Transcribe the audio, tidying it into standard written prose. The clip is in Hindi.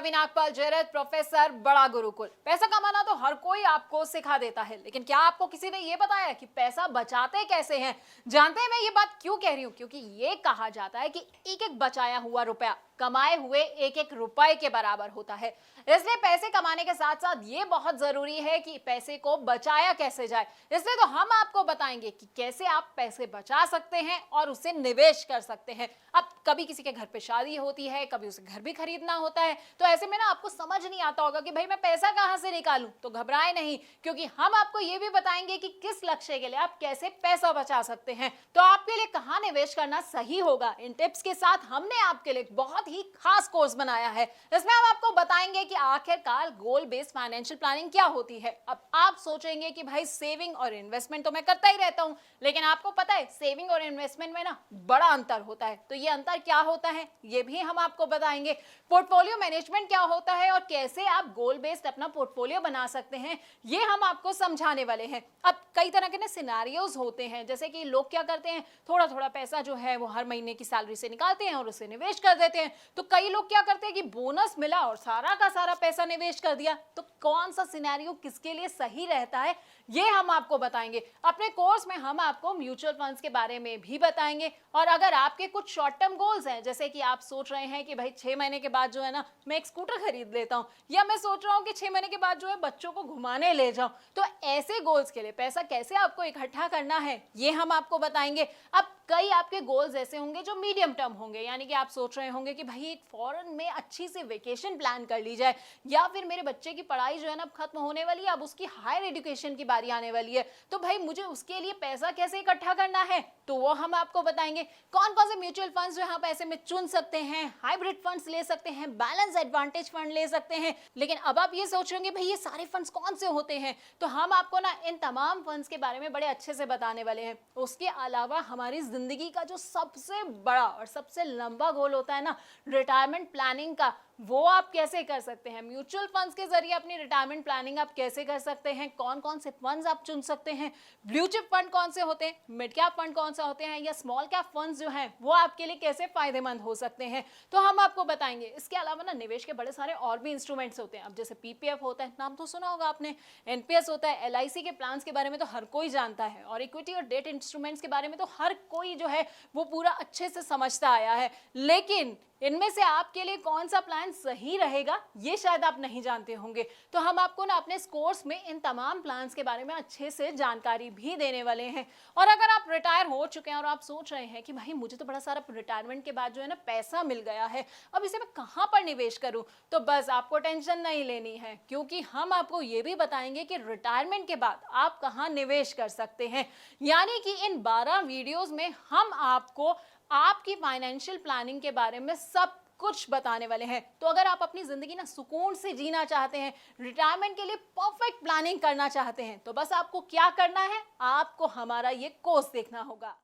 रवि नागपाल जयरथ, प्रोफेसर, बड़ा गुरुकुल। पैसा कमाना तो हर कोई आपको सिखा देता है, लेकिन क्या आपको किसी ने ये बताया कि पैसा बचाते कैसे हैं? जानते हैं मैं ये बात क्यों कह रही हूँ? क्योंकि ये कहा जाता है कि एक एक बचाया हुआ रुपया कमाए हुए एक एक रुपए के बराबर होता है। इसलिए पैसे कमाने के साथ साथ ये बहुत जरूरी है कि पैसे को बचाया कैसे जाए। इसलिए तो हम आपको बताएंगे कि कैसे आप पैसे बचा सकते हैं और उसे निवेश कर सकते हैं। अब कभी किसी के घर पे शादी होती है, कभी उसे घर भी खरीदना होता है, तो ऐसे में ना आपको समझ नहीं आता होगा कि भाई मैं पैसा कहां से निकालूं। तो घबराए नहीं, क्योंकि हम आपको ये भी बताएंगे कि किस लक्ष्य के लिए आप कैसे पैसा बचा सकते हैं, तो आपके लिए कहां निवेश करना सही होगा। इन टिप्स के साथ हमने आपके लिए बहुत ही खास कोर्स बनाया है। इसमें हम आपको बताएंगे कि आखिरकार गोल बेस्ड फाइनेंशियल प्लानिंग क्या होती है। अब आप सोचेंगे कि भाई सेविंग और इन्वेस्टमेंट तो मैं करता ही रहता हूं, लेकिन आपको पता है सेविंग और इन्वेस्टमेंट में ना बड़ा अंतर होता है। तो ये अंतर क्या होता है ये भी हम आपको बताएंगे। पोर्टफोलियो मैनेजमेंट क्या होता है और कैसे आप गोल बेस्ड अपना पोर्टफोलियो बना सकते हैं, ये हम आपको समझाने वाले हैं। अब कई तरह के ना सिनेरियोज होते हैं, जैसे कि लोग क्या करते हैं, थोड़ा थोड़ा पैसा जो है वो हर महीने की सैलरी से निकालते हैं और उसे निवेश कर देते हैं। तो कई लोग क्या करते हैं कि बोनस मिला और सारा का सारा पैसा निवेश कर दिया। तो कौन सा सिनेरियो किसके लिए सही रहता है ये हम आपको बताएंगे। अपने कोर्स में हम आपको म्यूचुअल फंड्स के बारे में भी बताएंगे। और अगर आपके कुछ शॉर्ट टर्म गोल्स हैं, जैसे कि आप सोच रहे हैं कि भाई 6 महीने के बाद जो है ना मैं एक स्कूटर खरीद लेता हूं, या मैं सोच रहा हूं कि 6 महीने के बाद जो है बच्चों को घुमाने ले जाऊं, तो ऐसे गोल्स के लिए पैसा कैसे आपको इकट्ठा करना है ये हम आपको बताएंगे। अब कई आपके गोल्स ऐसे होंगे जो मीडियम टर्म होंगे, यानी कि आप सोच रहे होंगे कि भाई एक फॉरेन में अच्छी सी वेकेशन प्लान कर ली जाए, या फिर मेरे बच्चे की पढ़ाई जो है ना खत्म होने वाली है, अब उसकी हायर एजुकेशन की बारी आने वाली है, तो भाई मुझे उसके लिए पैसा कैसे इकट्ठा करना है, तो वो हम आपको बताएंगे। कौन कौन से म्यूचुअल फंड्स जो आप ऐसे में चुन सकते हैं, हाइब्रिड फंड्स ले सकते हैं, बैलेंस एडवांटेज फंड ले सकते हैं। लेकिन अब आप ये सोच रहे होंगे भाई ये सारे फंड्स कौन से होते हैं, तो हम आपको ना इन तमाम फंड्स के बारे में बड़े अच्छे से बताने वाले हैं। उसके अलावा हमारी जिंदगी का जो सबसे बड़ा और सबसे लंबा गोल होता है ना रिटायरमेंट प्लानिंग का, वो आप कैसे कर सकते हैं। म्यूचुअल फंड्स के जरिए अपनी रिटायरमेंट प्लानिंग आप कैसे कर सकते हैं, कौन कौन से फंड्स आप चुन सकते हैं, ब्लू चिप फंड कौन से होते हैं, मिड कैप फंड कौन सा होते हैं, या स्मॉल कैप फंड्स जो हैं वो आपके लिए कैसे फायदेमंद हो सकते हैं, तो हम आपको बताएंगे। इसके अलावा ना निवेश के बड़े सारे और भी इंस्ट्रूमेंट्स होते हैं। अब जैसे पीपीएफ होता है, नाम तो सुना होगा आपने, एनपीएस होता है, एलआईसी के प्लान्स के बारे में तो हर कोई जानता है, और इक्विटी और डेट इंस्ट्रूमेंट्स के बारे में तो हर कोई जो है वो पूरा अच्छे से समझता आया है। लेकिन इनमें से आपके लिए कौन सा प्लान सही रहेगा ये शायद आप नहीं जानते होंगे। तो हम आपको ना अपने इस कोर्स में इन तमाम प्लान्स के बारे में अच्छे से जानकारी भी देने वाले हैं। और अगर आप रिटायर हो चुके हैं और आप सोच रहे हैं कि भाई मुझे तो बड़ा सारा रिटायरमेंट के बाद जो है ना पैसा मिल गया है, अब इसे मैं कहां पर निवेश करूं, तो बस आपको टेंशन नहीं लेनी है, क्योंकि हम आपको ये भी बताएंगे कि रिटायरमेंट के बाद आप कहां निवेश कर सकते हैं। यानी कि इन 12 वीडियोस में हम आपको आपकी फाइनेंशियल प्लानिंग के बारे में सब कुछ बताने वाले हैं। तो अगर आप अपनी जिंदगी ना सुकून से जीना चाहते हैं, रिटायरमेंट के लिए परफेक्ट प्लानिंग करना चाहते हैं, तो बस आपको क्या करना है, आपको हमारा ये कोर्स देखना होगा।